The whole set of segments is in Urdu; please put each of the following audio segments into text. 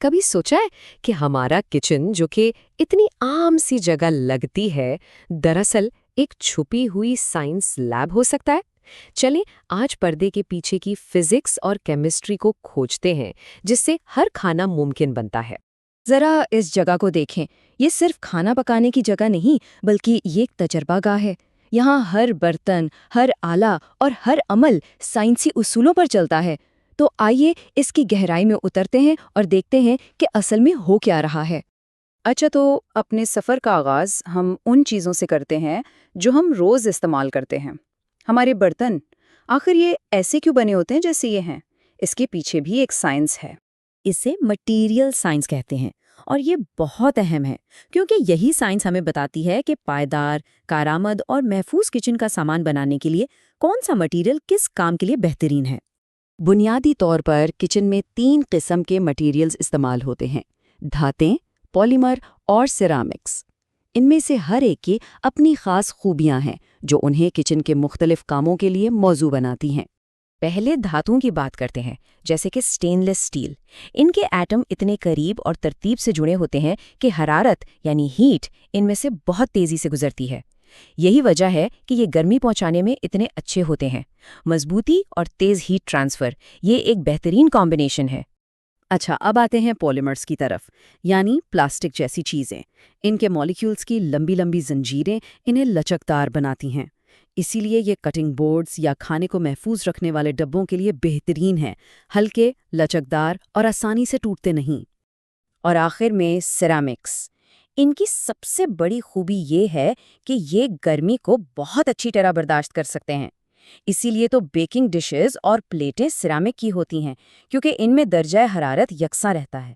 کبھی سوچا ہے کہ ہمارا کچن جو کہ اتنی عام سی جگہ لگتی ہے، دراصل ایک چھپی ہوئی سائنس لیب ہو سکتا ہے؟ چلیں آج پردے کے پیچھے کی فزکس اور کیمسٹری کو کھوجتے ہیں، جس سے ہر کھانا ممکن بنتا ہے۔ ذرا اس جگہ کو دیکھیں، یہ صرف کھانا پکانے کی جگہ نہیں بلکہ یہ ایک تجربہ گاہ ہے۔ یہاں ہر برتن، ہر آلہ اور ہر عمل سائنسی اصولوں پر چلتا ہے۔ تو آئیے اس کی گہرائی میں اترتے ہیں اور دیکھتے ہیں کہ اصل میں ہو کیا رہا ہے۔ اچھا، تو اپنے سفر کا آغاز ہم ان چیزوں سے کرتے ہیں جو ہم روز استعمال کرتے ہیں۔ ہمارے برتن آخر یہ ایسے کیوں بنے ہوتے ہیں جیسے یہ ہیں؟ اس کے پیچھے بھی ایک سائنس ہے۔ اسے مٹیریل سائنس کہتے ہیں، اور یہ بہت اہم ہے کیونکہ یہی سائنس ہمیں بتاتی ہے کہ پائیدار، کارآمد اور محفوظ کچن کا سامان بنانے کے لیے کون سا مٹیریل کس کام کے لیے بہترین ہے۔ بنیادی طور پر کچن میں 3 قسم کے مٹیریلز استعمال ہوتے ہیں: دھاتیں، پولیمر اور سیرامکس۔ ان میں سے ہر ایک کی اپنی خاص خوبیاں ہیں جو انہیں کچن کے مختلف کاموں کے لیے موزوں بناتی ہیں۔ پہلے دھاتوں کی بات کرتے ہیں، جیسے کہ سٹین لیس سٹیل۔ ان کے ایٹم اتنے قریب اور ترتیب سے جڑے ہوتے ہیں کہ حرارت یعنی ہیٹ ان میں سے بہت تیزی سے گزرتی ہے۔ یہی وجہ ہے کہ یہ گرمی پہنچانے میں اتنے اچھے ہوتے ہیں۔ مضبوطی اور تیز ہیٹ ٹرانسفر، یہ ایک بہترین کمبینیشن ہے۔ اچھا، اب آتے ہیں پولیمرز کی طرف، یعنی پلاسٹک جیسی چیزیں۔ ان کے مالیکیولز کی لمبی لمبی زنجیریں انہیں لچکدار بناتی ہیں۔ اسی لیے یہ کٹنگ بورڈز یا کھانے کو محفوظ رکھنے والے ڈبوں کے لیے بہترین ہیں، ہلکے، لچکدار اور آسانی سے ٹوٹتے نہیں۔ اور آخر میں سیرامکس۔ ان کی سب سے بڑی خوبی یہ ہے کہ یہ گرمی کو بہت اچھی طرح برداشت کر سکتے ہیں۔ اسی لیے تو بیکنگ ڈشز اور پلیٹیں سیرامک کی ہوتی ہیں، کیونکہ ان میں درجہ حرارت یکساں رہتا ہے۔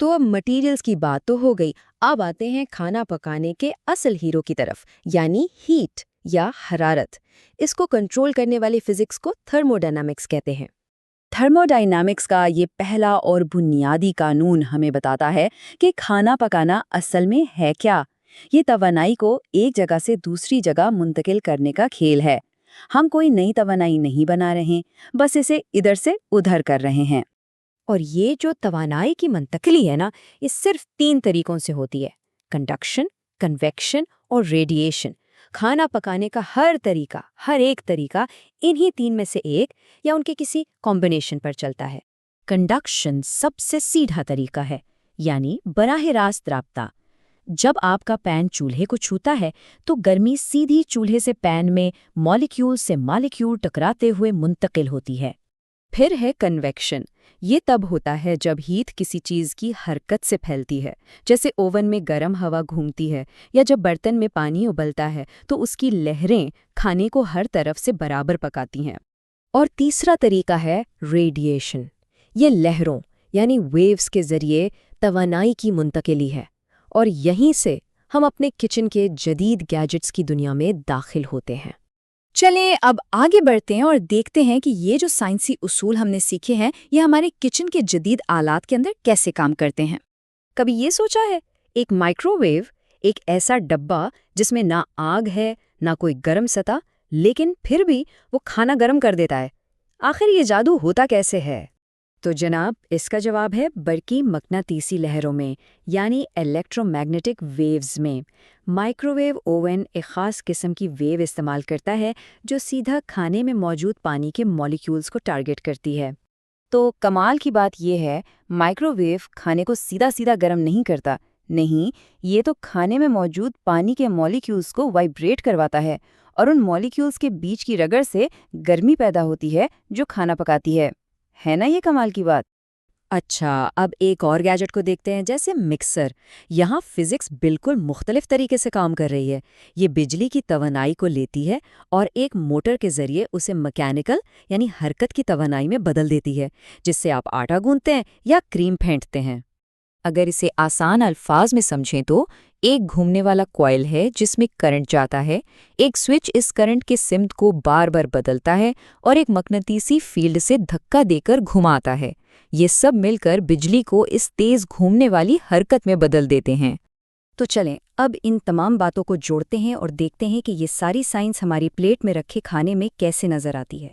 تو اب مٹیریلز کی بات تو ہو گئی، اب آتے ہیں کھانا پکانے کے اصل ہیرو کی طرف، یعنی ہیٹ یا حرارت۔ اس کو کنٹرول کرنے والی فزکس کو تھرموڈائنامکس کہتے ہیں۔ تھرموڈائنامکس کا یہ پہلا اور بنیادی قانون ہمیں بتاتا ہے کہ کھانا پکانا اصل میں ہے کیا۔ یہ توانائی کو ایک جگہ سے دوسری جگہ منتقل کرنے کا کھیل ہے۔ ہم کوئی نئی توانائی نہیں بنا رہے، بس اسے ادھر سے ادھر کر رہے ہیں۔ اور یہ جو توانائی کی منتقلی ہے نا، یہ صرف 3 طریقوں سے ہوتی ہے: کنڈکشن، کنویکشن اور ریڈیشن۔ کھانا پکانے کا ہر ایک طریقہ انہی 3 میں سے ایک یا ان کے کسی کمبینیشن پر چلتا ہے۔ کنڈکشن سب سے سیدھا طریقہ ہے، یعنی براہ راست رابطہ۔ جب آپ کا پین چولہے کو چھوتا ہے تو گرمی سیدھی چولہے سے پین میں مالیکیول سے مالیکیول ٹکراتے ہوئے منتقل ہوتی ہے۔ پھر ہے کنویکشن۔ یہ تب ہوتا ہے جب ہیٹ کسی چیز کی حرکت سے پھیلتی ہے، جیسے اوون میں گرم ہوا گھومتی ہے یا جب برتن میں پانی ابلتا ہے تو اس کی لہریں کھانے کو ہر طرف سے برابر پکاتی ہیں۔ اور تیسرا طریقہ ہے ریڈیشن۔ یہ لہروں یعنی ویوز کے ذریعے توانائی کی منتقلی ہے، اور یہیں سے ہم اپنے کچن کے جدید گیجٹس کی دنیا میں داخل ہوتے ہیں۔ چلیں اب آگے بڑھتے ہیں اور دیکھتے ہیں کہ یہ جو سائنسی اصول ہم نے سیکھے ہیں یہ ہمارے کچن کے جدید آلات کے اندر کیسے کام کرتے ہیں۔ کبھی یہ سوچا ہے، ایک مائکرو ویو ایک ایسا ڈبہ جس میں نہ آگ ہے نہ کوئی گرم سطح، لیکن پھر بھی وہ کھانا گرم کر دیتا ہے۔ آخر یہ جادو ہوتا کیسے ہے؟ تو جناب اس کا جواب ہے برقی مقناطیسی لہروں میں، یعنی الیکٹرو میگنیٹک ویوز میں۔ مائکروویو اوون ایک خاص قسم کی ویو استعمال کرتا ہے جو سیدھا کھانے میں موجود پانی کے مالیکیولز کو ٹارگٹ کرتی ہے۔ تو کمال کی بات یہ ہے، مائکروویو کھانے کو سیدھا سیدھا گرم نہیں کرتا، نہیں، یہ تو کھانے میں موجود پانی کے مالیکیولز کو وائبریٹ کرواتا ہے، اور ان مالیکیولز کے بیچ کی رگڑ سے گرمی پیدا ہوتی ہے جو کھانا پکاتی ہے نا یہ کمال کی بات؟ اچھا، اب ایک اور گیجٹ کو دیکھتے ہیں، جیسے مکسر۔ یہاں فزکس بالکل مختلف طریقے سے کام کر رہی ہے۔ یہ بجلی کی توانائی کو لیتی ہے اور ایک موٹر کے ذریعے اسے مکینیکل یعنی حرکت کی توانائی میں بدل دیتی ہے، جس سے آپ آٹا گوندتے ہیں یا کریم پھینٹتے ہیں۔ اگر اسے آسان الفاظ میں سمجھیں تو ایک گھومنے والا کوائل ہے جس میں کرنٹ جاتا ہے، ایک سوئچ اس کرنٹ کے سمت کو بار بار بدلتا ہے اور ایک مقناطیسی فیلڈ سے دھکا دے کر گھماتا ہے۔ یہ سب مل کر بجلی کو اس تیز گھومنے والی حرکت میں بدل دیتے ہیں۔ تو چلیں اب ان تمام باتوں کو جوڑتے ہیں اور دیکھتے ہیں کہ یہ ساری سائنس ہماری پلیٹ میں رکھے کھانے میں کیسے نظر آتی ہے۔